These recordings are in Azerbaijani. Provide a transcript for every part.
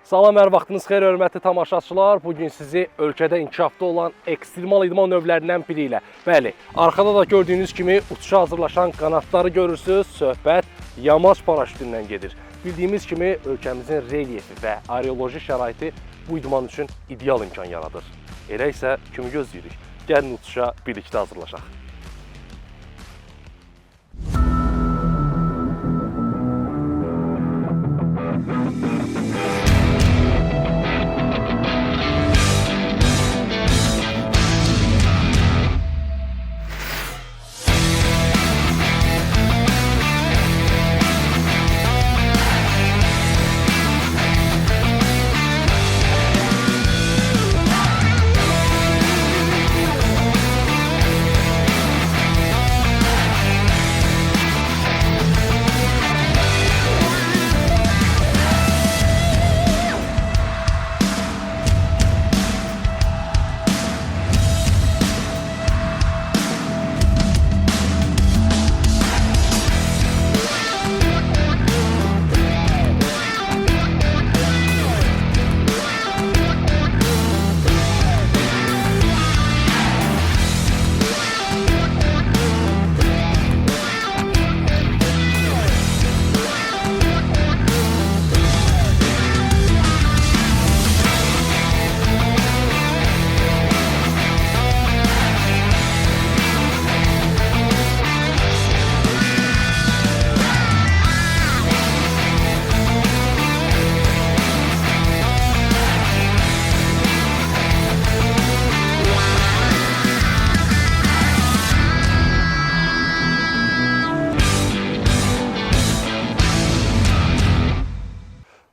Salam, hər vaxtınız xeyir, hörmətli tamaşaçılar. Bugün sizi ölkədə inkişafda olan ekstremal idman növlərindən biri ilə, bəli, arxada da gördüyünüz kimi uçuşa hazırlaşan qanatları görürsünüz. Söhbət yamaç paraşütündən gedir. Bildiyimiz kimi ölkəmizin relyefi və aeroloji şəraiti bu idman üçün ideal imkan yaradır. Elə isə kimi gözləyirik? Gəlin uçuşa birlikdə hazırlaşaq.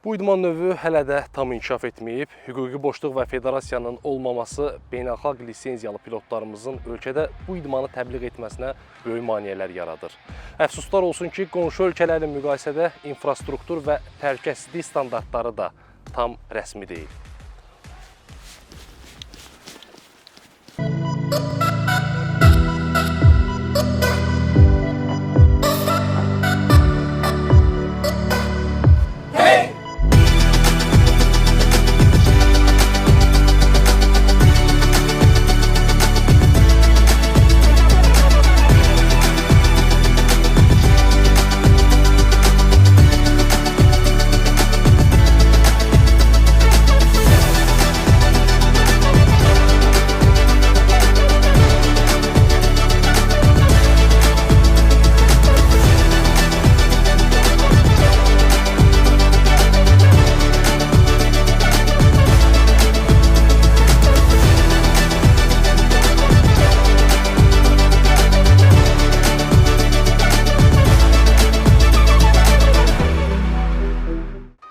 Bu idman növü hələ də tam inkişaf etməyib. Hüquqi boşluq və federasiyanın olmaması beynəlxalq lisenziyalı pilotlarımızın ölkədə bu idmanı təbliğ etməsinə böyük maneələr yaradır. Əfsuslar olsun ki, qonşu ölkələrlə müqayisədə infrastruktur və təhlükəsizlik standartları da tam rəsmi deyil.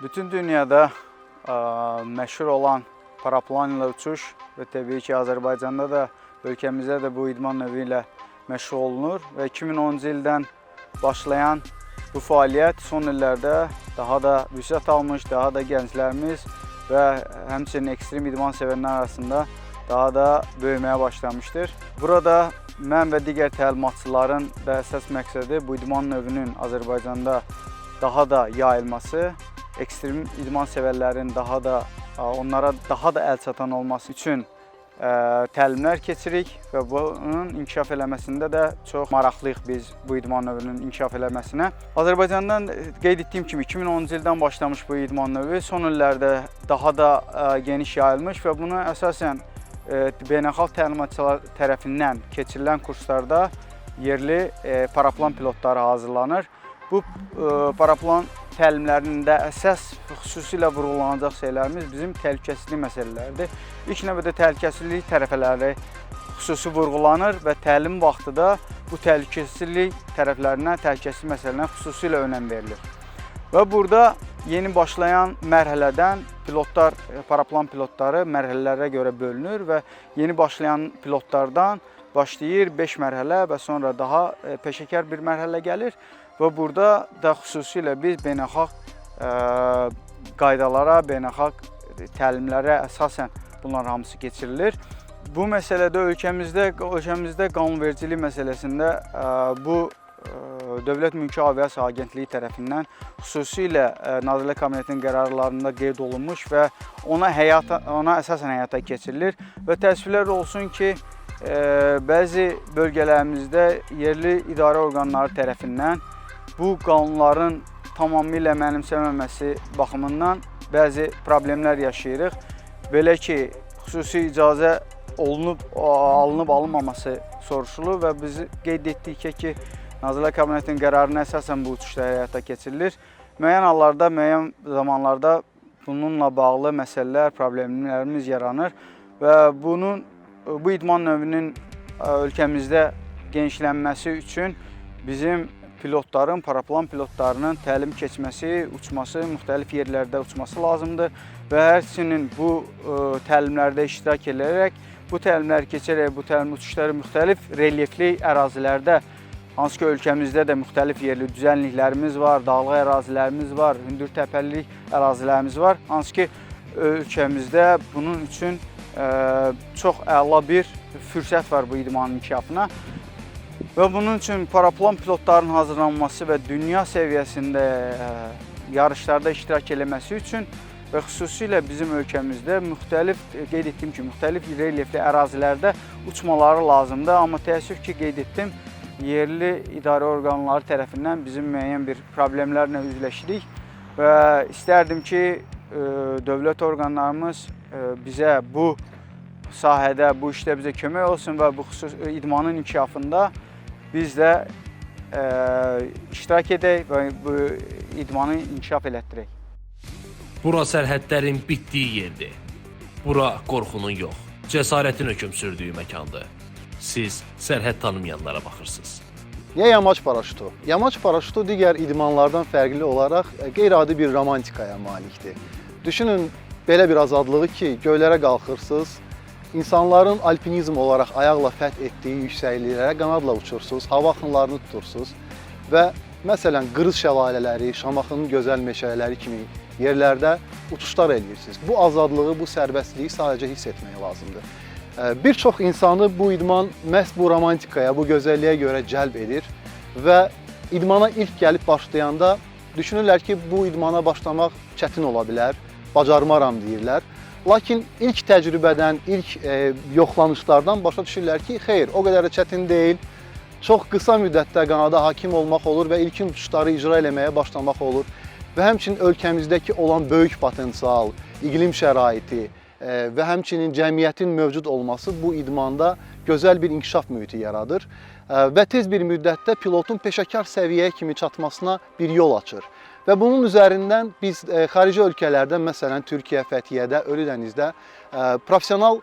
Bütün dünyada məşhur olan paraplan ilə uçuş və təbii ki, Azərbaycanda da, ölkəmizdə də bu idman növü ilə məşğul olunur və 2010-cu ildən başlayan bu fəaliyyət son illərdə daha da vüsət almış, daha da gənclərimiz və həmçinin ekstrem idman sevənlər arasında daha da böyüməyə başlamışdır. Burada mən və digər təlimatçıların da əsas məqsədi bu idman növünün Azərbaycanda daha da yayılması, ekstrem idman sevərlərin onlara daha da əl çatan olması üçün təlimlər keçirik və bunun inkişaf eləməsində də çox maraqlıyıq biz bu idman növünün inkişaf eləməsinə. Azərbaycandan qeyd etdiyim kimi 2010-cu ildən başlamış bu idman növü son illərdə daha da geniş yayılmış və buna əsasən beynəlxalq təlimatçılar tərəfindən keçirilən kurslarda yerli paraplan pilotları hazırlanır. Bu paraplan təlimlərində əsas xüsusilə vurğulanacaq şeylərimiz bizim təhlükəsizlik məsələləridir. İlk növbədə təhlükəsizlik tərəfləri xüsusi vurğulanır və təlim vaxtı da bu təhlükəsizlik tərəflərinə, təhlükəsizlik məsələlərinə xüsusilə önəm verilir. Və burada yeni başlayan mərhələdən pilotlar, paraplan pilotları mərhələlərə görə bölünür və yeni başlayan pilotlardan başlayır 5 mərhələ və sonra daha peşəkar bir mərhələ gəlir. Və burada da xüsusilə biz beynəlxalq qaydalara, beynəlxalq təlimlərə əsasən bunlar hamısı keçirilir. Bu məsələdə ölkəmizdə qanunvericilik məsələsində bu Dövlət Mülki Aviasiya Agentliyi tərəfindən xüsusilə Nazirlər Kabinetinin qərarlarında qeyd olunmuş və ona əsasən həyata keçirilir və təəssüflər olsun ki, bəzi bölgələrimizdə yerli idarə orqanları tərəfindən bu qanunların tamamilə mənimsənməməsi baxımından bəzi problemlər yaşayırıq. Belə ki, xüsusi icazə alınıb-alınmaması soruşulur və biz qeyd etdik ki, Nazirlər Kabinetinin qərarına əsasən bu uçuşlar həyata keçirilir. Müəyyən hallarda, müəyyən zamanlarda bununla bağlı məsələlər, problemlərimiz yaranır və bu idman növünün ölkəmizdə genişlənməsi üçün bizim pilotların, paraplan pilotlarının təlim keçməsi, uçması, müxtəlif yerlərdə uçması lazımdır və həmçinin bu təlimlərdə iştirak edərək, bu təlimləri keçərək, bu təlim uçuşları müxtəlif relyefli ərazilərdə, hansı ki ölkəmizdə də müxtəlif yerli düzənliklərimiz var, dağlıq ərazilərimiz var, hündür təpəlik ərazilərimiz var, hansı ki ölkəmizdə bunun üçün çox əla bir fürsət var bu idmanın inkişafına. Və bunun üçün paraplan pilotlarının hazırlanması və dünya səviyyəsində yarışlarda iştirak eləməsi üçün və xüsusilə bizim ölkəmizdə qeyd etdiyim ki, müxtəlif relyefli ərazilərdə uçmaları lazımdır. Amma təəssüf ki, qeyd etdim, yerli idarə orqanları tərəfindən bizim müəyyən bir problemlərlə üzləşirik və istərdim ki, dövlət orqanlarımız bizə bu sahədə, bu işdə bizə kömək olsun və bu idmanın inkişafında biz də iştirak edək və bu idmanı inkişaf elətdirək. Bura sərhədlərin bitdiyi yerdir. Bura qorxunun yox, cəsarətin hökm sürdüyü məkandır. Siz sərhəd tanımayanlara baxırsınız. Niyə yamaç paraşütü? Yamaç paraşütü digər idmanlardan fərqli olaraq qeyri-adi bir romantikaya malikdir. Düşünün, belə bir azadlığı ki, göylərə qalxırsınız, İnsanların alpinizm olaraq ayaqla fəth etdiyi yüksəkliklərə qanadla uçursunuz, hava axınlarını tutursunuz və məsələn qırız şəlalələri, Şamaxının gözəl meşələri kimi yerlərdə uçuşlar edirsiniz. Bu azadlığı, bu sərbəstliyi sadəcə hiss etmək lazımdır. Bir çox insanı bu idman məhz bu romantikaya, bu gözəlliyə görə cəlb edir və idmana ilk gəlib başlayanda düşünürlər ki, bu idmana başlamaq çətin ola bilər, bacarmaram deyirlər. Lakin ilk təcrübədən, ilk yoxlanışlardan başa düşürlər ki, xeyr, o qədər də çətin deyil. Çox qısa müddətdə qanada hakim olmaq olur və ilkin uçuşları icra eləməyə başlamaq olur. Və həmçinin ölkəmizdəki olan böyük potensial, iqlim şəraiti və həmçinin cəmiyyətin mövcud olması bu idmanda gözəl bir inkişaf mühiti yaradır və tez bir müddətdə pilotun peşəkar səviyyəyə kimi çatmasına bir yol açır. Və bunun üzərindən biz xarici ölkələrdən, məsələn Türkiyə, Fəthiyyədə, Ölü Dənizdə professional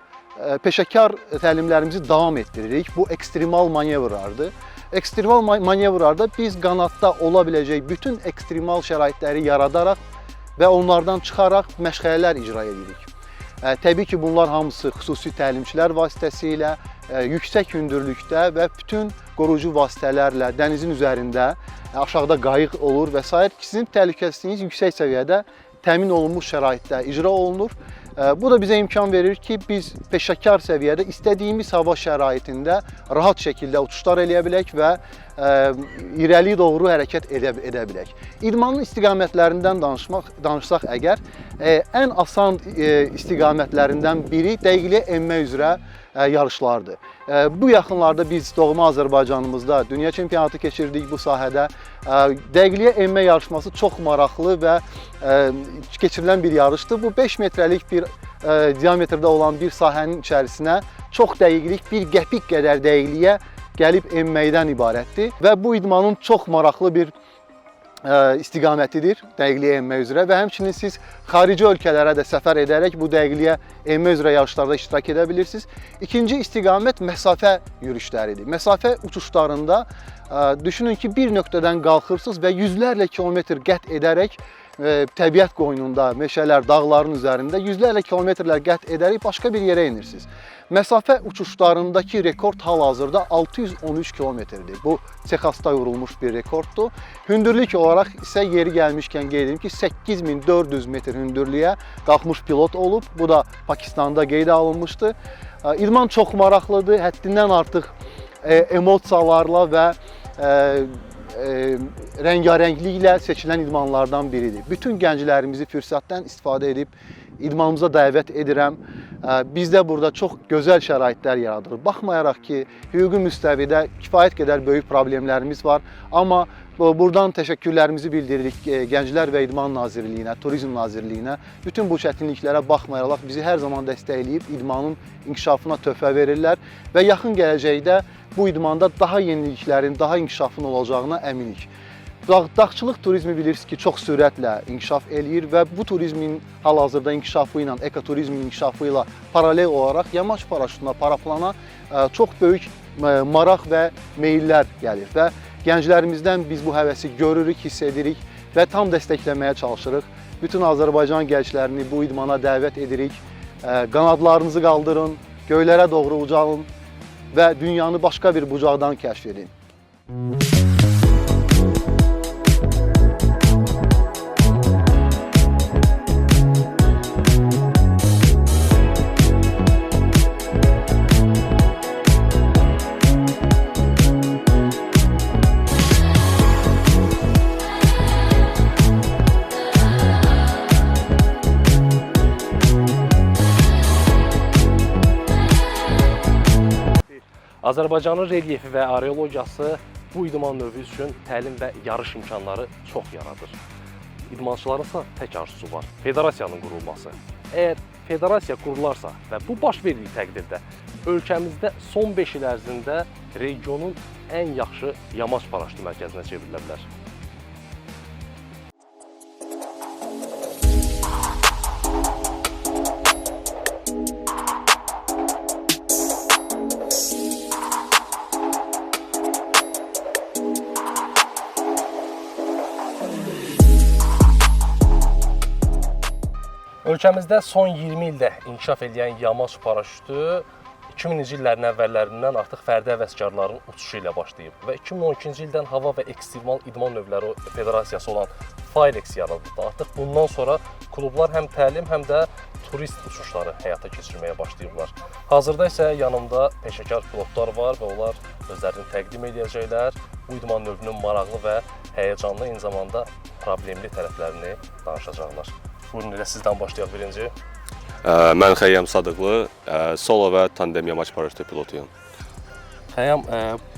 peşəkar təlimlərimizi davam etdiririk. Bu ekstremal manevrlardır. Ekstremal manevrlarda biz qanadda ola biləcək bütün ekstremal şəraitləri yaradaraq və onlardan çıxaraq məşğələlər icra edirik. Təbii ki, bunlar hamısı xüsusi təlimçilər vasitəsilə, yüksək hündürlükdə və bütün qorucu vasitələrlə dənizin üzərində, aşağıda qayıq olur və s. Sizin təhlükəsizliyiniz yüksək səviyyədə təmin olunmuş şəraitdə icra olunur. Bu da bizə imkan verir ki, biz peşəkar səviyyədə istədiyimiz hava şəraitində rahat şəkildə uçuşlar eləyə bilək və irəli doğru hərəkət edə bilək. İdmanın istiqamətlərindən danışsaq əgər, ən asan istiqamətlərindən biri dəqiqliyə enmə üzrə yarışlardır. Bu yaxınlarda biz doğma Azərbaycanımızda dünya çempionatı keçirdik bu sahədə. Dəqiqliyə enmə yarışması çox maraqlı və keçirilən bir yarışdır. Bu 5 metrəlik bir diametrdə olan bir sahənin içərisinə çox dəqiqlik, bir qəpik qədər dəqiqliyə gəlib enməkdən ibarətdir və bu idmanın çox maraqlı bir istiqamətidir dəqiqliyə enmə üzrə və həmçinin siz xarici ölkələrə də səfər edərək bu dəqiqliyə enmə üzrə yarışlarda iştirak edə bilirsiniz. İkinci istiqamət məsafə yürüşləridir. Məsafə uçuşlarında düşünün ki, bir nöqtədən qalxırsınız və yüzlərlə kilometr qət edərək təbiət qoynunda, meşələr, dağların üzərində yüzlərlə kilometrlər qət edərək başqa bir yerə enirsiniz. Məsafə uçuşlarındakı rekord hal-hazırda 613 kilometrdir. Bu Texasda vurulmuş bir rekorddur. Hündürlük olaraq isə yeri gəlmişkən qeyd edim ki, 8400 metr hündürlüyə qalxmış pilot olub. Bu da Pakistanda qeydə alınmışdı. İdman çox maraqlıdır, həddindən artıq emosiyalarla və rəngarəngliklə seçilən idmanlardan biridir. Bütün gənclərimizi fürsətdən istifadə edib idmanımıza dəvət edirəm. Biz də burada çox gözəl şəraitlər yaradırıq. Baxmayaraq ki, hüquqi müstəvidə kifayət qədər böyük problemlərimiz var, amma buradan təşəkkürlərimizi bildiririk Gənclər və İdman Nazirliyinə, Turizm Nazirliyinə. Bütün bu çətinliklərə baxmayaraq bizi hər zaman dəstəkləyib idmanın inkişafına töhfə verirlər və yaxın gələcəkdə bu idmanda daha yeniliklərin, daha inkişafın olacağına əminik. Dağçılıq turizmi bilirsiniz ki, çox sürətlə inkişaf eləyir və bu turizmin hal-hazırda inkişafı ilə, ekoturizmin inkişafı ilə paralel olaraq yamaç paraşütuna, paraplana çox böyük maraq və meyillər gəlir və gənclərimizdən biz bu həvəsi görürük, hiss edirik və tam dəstəkləməyə çalışırıq. Bütün Azərbaycan gənclərini bu idmana dəvət edirik. Qanadlarınızı qaldırın, göylərə doğru ucalın və dünyanı başqa bir bucaqdan kəşf edin. Azərbaycanın relyefi və areologiyası bu idman növü üçün təlim və yarış imkanları çox yaradır. İdmançıların isə tək arzusu var, federasiyanın qurulması. Əgər federasiya qurularsa və bu baş verdiyi təqdirdə ölkəmizdə son 5 il ərzində regionun ən yaxşı yamaç paraşütü mərkəzinə çevrilə bilər. Ölkəmizdə son 20 ildə inkişaf edən yamaç paraşütü 2000-ci illərin əvvəllərindən artıq fərdi həvəskarların uçuşu ilə başlayıb və 2012-ci ildən Hava və Ekstremal İdman Növləri Federasiyası olan Firex yaradıldı. Artıq bundan sonra klublar həm təlim, həm də turist uçuşları həyata keçirməyə başlayıblar. Hazırda isə yanımda peşəkar pilotlar var və onlar özlərini təqdim edəcəklər. Bu idman növünün maraqlı və həyəcanlı, eyni zamanda problemli tərəflərini danışacaqlar. Buyurun, elə sizdən başlayaq birinci. Mən Xəyyam Sadıqlı, solo və tandem yamaç paraşütü pilotuyum. Xəyyam,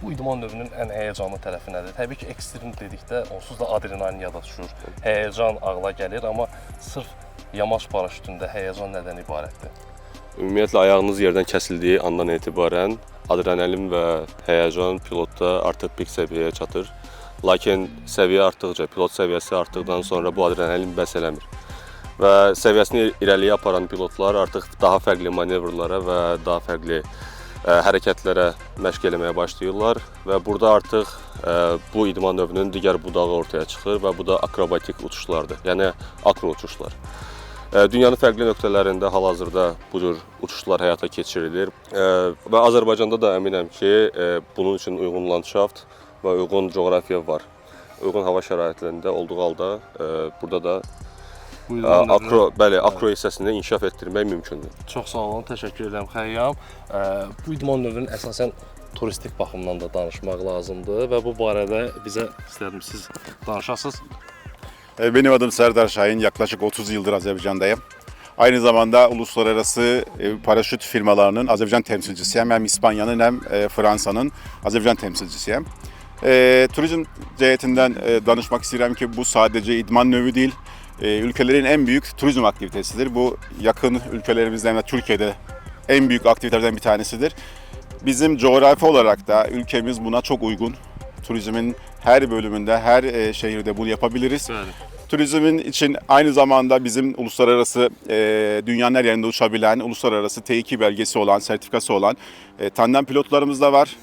bu idman növünün ən həyəcanlı tərəfi nədir? Təbii ki, ekstrem dedikdə onsuz da adrenalin yada düşür, həyəcan ağla gəlir, amma sırf yamaç paraşütündə həyəcan nədən ibarətdir? Ümumiyyətlə, ayağınız yerdən kəsildiyi andan etibarən adrenalin və həyəcan pilotda artıq pik səviyyəyə çatır. Lakin səviyyə artdıqca, pilot səviyyəsi artdıqdan sonra bu adrenalin bəs eləmir. Və səviyyəsini irəliyə aparan pilotlar artıq daha fərqli manevrlara və daha fərqli hərəkətlərə məşq eləməyə başlayırlar və burada artıq bu idman növünün digər budağı ortaya çıxır və bu da akrobatik uçuşlardır, yəni akro uçuşlar. Dünyanın fərqli nöqtələrində hal-hazırda bu cür uçuşlar həyata keçirilir və Azərbaycanda da əminəm ki, bunun üçün uyğun landşaft və uyğun coğrafiya var. Uyğun hava şəraitlərində olduğu halda burada da akro hissəsini inkişaf etdirmək mümkündür. Çox sağ olun, təşəkkür edirəm Xəyyam. Bu idman növünün əsasən turistik baxımdan da danışmaq lazımdır və bu barədə bizə istədim siz danışasınız. Benim adım Serdar Şahin, yaklaşık 30 yıldır Azerbaycan'dayım. Aynı zamanda uluslararası paraşüt firmalarının Azerbaycan temsilcisiyim. Hem İspanya'nın hem Fransa'nın Azerbaycan temsilcisiyim. Turizm cihetinden danışmak istedim ki bu sadece idman növü değil, ülkelerin en büyük turizm aktivitesidir. Bu yakın ülkelerimizden ve Türkiye'de en büyük aktivitelerden bir tanesidir. Bizim coğrafi olarak da ülkemiz buna çok uygun. Turizmin her bölümünde, her şehirde bunu yapabiliriz. Evet. Turizmin için aynı zamanda bizim uluslararası dünyanın her yerinde uçabilen, uluslararası T2 belgesi olan, sertifikası olan tandem pilotlarımız da var.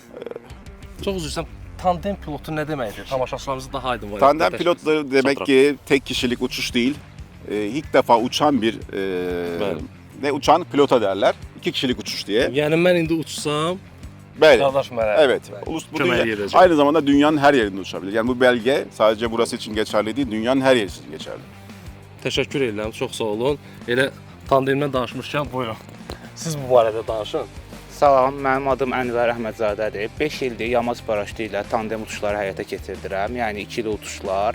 Çok üzr istəyirəm. Tandem pilotu nə deməkdir? Tamaşaçılarımızı daha aydın var. Tandem pilotları demek ki tek kişilik uçuş değil, ilk defa uçan bir ve uçan pilota derler. 2 kişilik uçuş diye. Yani mən indi uçsam, Bəli. qardaş mənə. Evet. Bu aynı zamanda dünyanın her yerinde uçabilir. Yani bu belge sadece burası için geçerli değil, dünyanın her yeri için geçerli. Təşəkkür edirəm, çox sağ olun. Elə tandemdən danışmışkən, buyurun. Siz bu barədə danışın. Salam, mənim adım Ənvər Əhmədzadədir. 5 ildir yamaç paraşütü ilə tandem uçuşları həyata keçirdirəm. Yəni ikili uçuşlar.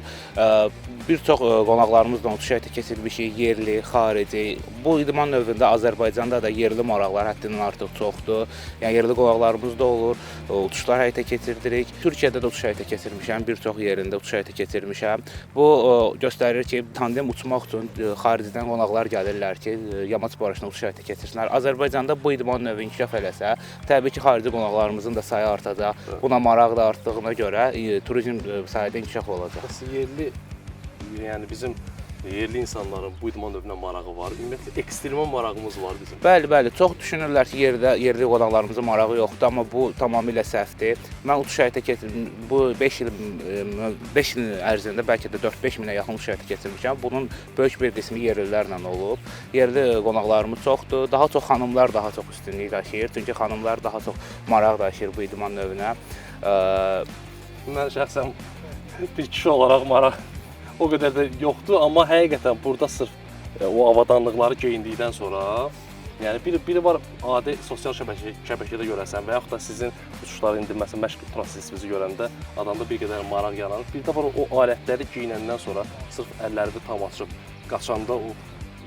Bir çox qonaqlarımızla uçuş həyata keçirmişik, yerli, xarici. Bu idman növündə Azərbaycanda da yerli maraqlar həddindən artıq çoxdur. Yəni yerli qonaqlarımız da olur, uçuşlar həyata keçirdirik. Türkiyədə də uçuş həyata keçirmişəm, bir çox yerində uçuş həyata keçirmişəm. Bu göstərir ki, tandem uçmaq üçün xaricdən qonaqlar gəlirlər ki, yamaç paraşütünə uçuş həyata keçirsinlər. Azərbaycanda bu idman növü inkişaf eləsə, təbii ki, xarici qonaqlarımızın da sayı artacaq. Buna maraq da artdığına görə turizm sahədə inkişaf olacaq. Yerli, yəni bizim yerli insanların bu idman növünə marağı var. Ümumiyyətlə ekstrema marağımız var bizim. Bəli, çox düşünürlər ki, yerli qonaqlarımızın marağı yoxdur, amma bu tamamilə səhvdir. Mən uçuş həyata keçirdim. Bu 5 il ərzində bəlkə də 4-5 minə yaxın uçuş həyata keçirmişəm. Bunun böyük bir qismi yerlilərlə olub. Yerli qonaqlarımız çoxdur. Daha çox xanımlar daha çox üstünlük daşıyır. Çünki xanımlar daha çox maraq daşıyır bu idman növünə. Mən şəxsən bir kişi olaraq maraq o qədər də yoxdur, amma həqiqətən burada sırf o avadanlıqları geyindikdən sonra, yəni biri var adi sosial şəbəkədə görəsən və yaxud da sizin uçuşları indirməsi, məşq prosesinizi görəndə adamda bir qədər maraq yaranır. Bir də var o alətləri geyinəndən sonra sırf əllərini tam açıb qaçanda o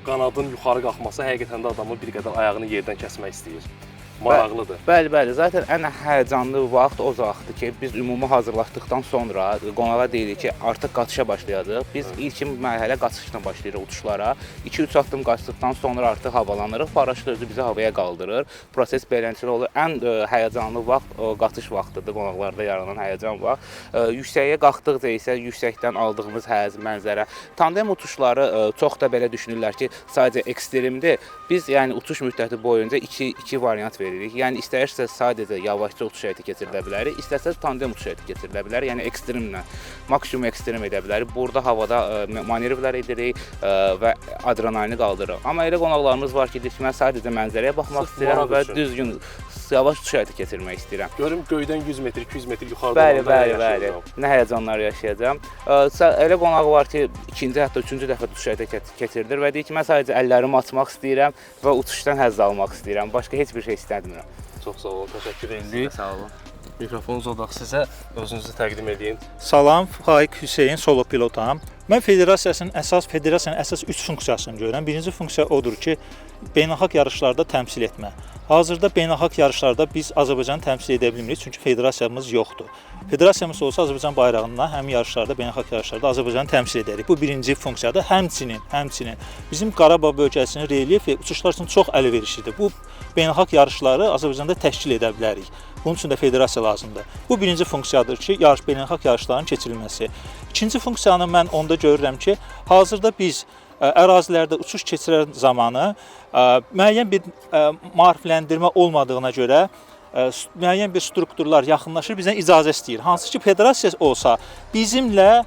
qanadın yuxarı qalxması həqiqətən də adamın bir qədər ayağını yerdən kəsmək istəyir. Maraqlıdır. Bəli. Zaten ən həyəcanlı vaxt o vaxtdır ki, biz ümumi hazırlaşdıqdan sonra qonağa deyirik ki, artıq qaçışa başlayacağıq. Biz ilkin mərhələ qaçışla başlayırıq uçuşlara. 2-3 addım qaçdıqdan sonra artıq havalanırıq. Paraşüt özü bizi havaya qaldırır. Proses beləncəli olur. Ən həyəcanlı vaxt o qaçış vaxtıdır, qonaqlarda yaranan həyəcan vaxt. Yüksəyə qalxdıqca isə yüksəkdən aldığımız həzz, mənzərə. Tandem uçuşları çox da belə düşünürlər ki, sadəcə ekstremdir. Biz yəni uçuş müddəti boyunca iki variant veririk. Yəni istəyirsə sadəcə yavaşca uçuş həyata keçirilə bilər, istərsə tandem uçuş həyata keçirilə bilər. Yəni ekstremlə, maksimum ekstrem edə bilərik. Burada havada manevrlər edirik və adrenalini qaldırırıq. Amma elə qonaqlarımız var ki, deyir ki, mən sadəcə mənzərəyə baxmaq istəyirəm və düzgün yavaş uçuş həyata keçirmək istəyirəm. Görüm göydən 100 metr, 200 metr yuxarıda Bəli. Nə həyəcanlar yaşayacağam. Elə qonaq var ki, ikinci hətta üçüncü dəfə uçuş həyata keçirilir və deyir ki, mən sadəcə əllərimi açmaq istəyirəm və uçuşdan həzz almaq istəyirəm. Başqa heç bir şey istəmirəm. Çox sağ olun, təşəkkür edirik. Sağ olun. Mikrofonunuzu odaq sizə, özünüzü təqdim edin. Salam, Faiq Hüseyn, solo pilotam. Mən federasiyanın əsas 3 funksiyasını görürəm. Birinci funksiya odur ki, beynəlxalq yarışlarda təmsil etmə. Hazırda beynəlxalq yarışlarda biz Azərbaycanı təmsil edə bilmirik, çünki federasiyamız yoxdur. Federasiyamız olsa Azərbaycan bayrağında həm yarışlarda, beynəlxalq yarışlarda Azərbaycanı təmsil edərik. Bu birinci funksiyadır. Həmçinin bizim Qarabağ bölgəsinin relyefi uçuşlar üçün çox əlverişlidir. Bu beynəlxalq yarışları Azərbaycanda təşkil edə bilərik. Bunun üçün də federasiya lazımdır. Bu birinci funksiyadır ki, beynəlxalq yarışların keçirilməsi. İkinci funksiyanı mən onda görürəm ki, hazırda biz ərazilərdə uçuş keçirən zamanı müəyyən bir maarifləndirmə olmadığına görə müəyyən bir strukturlar yaxınlaşır, bizdən icazə istəyir. Hansı ki, federasiya olsa bizimlə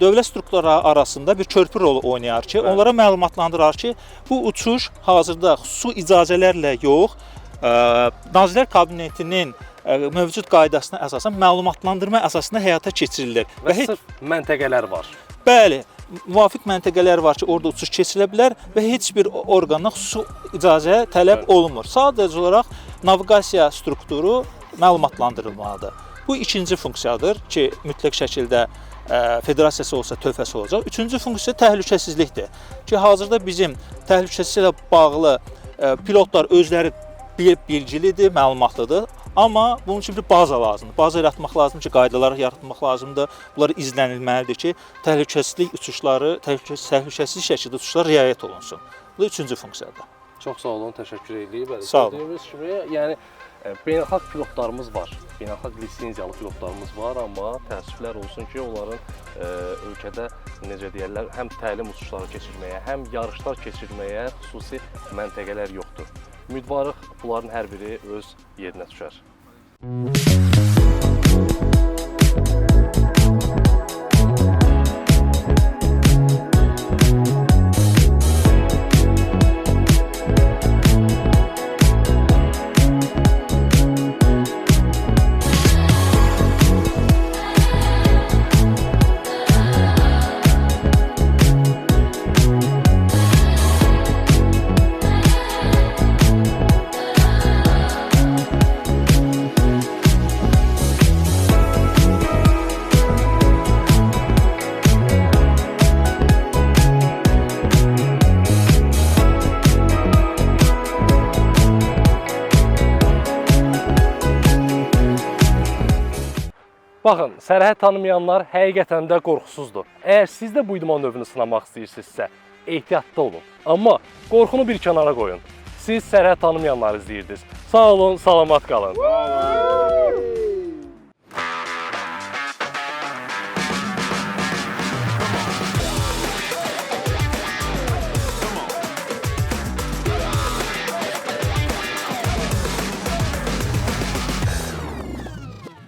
dövlət strukturları arasında bir körpü rolu oynayar ki, onlara məlumatlandırar ki, bu uçuş hazırda xüsusi icazələrlə yox, Nazirlər Kabinetinin mövcud qaydasına əsasən məlumatlandırma əsasında həyata keçirilir. Və sırf məntəqələr var. Bəli, müvafiq məntəqələr var ki, orada uçuş keçirilə bilər və heç bir orqandan xüsusi icazə tələb olunmur. Sadəcə olaraq naviqasiya strukturu məlumatlandırılmalıdır. Bu ikinci funksiyadır ki, mütləq şəkildə federasiyası olsa töhfəsi olacaq. Üçüncü funksiya təhlükəsizlikdir ki, hazırda bizim təhlükəsizliklə bağlı pilotlar özləri bilgilidir, məlumatlıdır. Amma bunun üçün bir baza lazımdır. Baza yaratmaq lazımdır ki, qaydalar yaratmaq lazımdır. Bunlar izlənilməlidir ki, təhlükəsizlik uçuşları, təhlükəsiz şəkildə uçuşlar riayət olunsun. Bu üçüncü funksiyadır. Çox sağ olun, təşəkkür edirik. Sağ olun. Gördüyünüz kimi, yəni beynəlxalq pilotlarımız var. Beynəlxalq lisenziyalı pilotlarımız var, amma təəssüflər olsun ki, onların ölkədə necə deyirlər, həm təlim uçuşları keçirməyə, həm yarışlar keçirməyə xüsusi məntəqələr yoxdur. Ümidvarıq bunların hər biri öz yerinə düşər. Baxın, sərhəd tanımayanlar həqiqətən də qorxusuzdur. Əgər siz də bu idman növünü sınamaq istəyirsinizsə, ehtiyatlı olun. Amma qorxunu bir kənara qoyun. Siz sərhəd tanımayanları izləyirdiniz. Sağ olun, salamat qalın.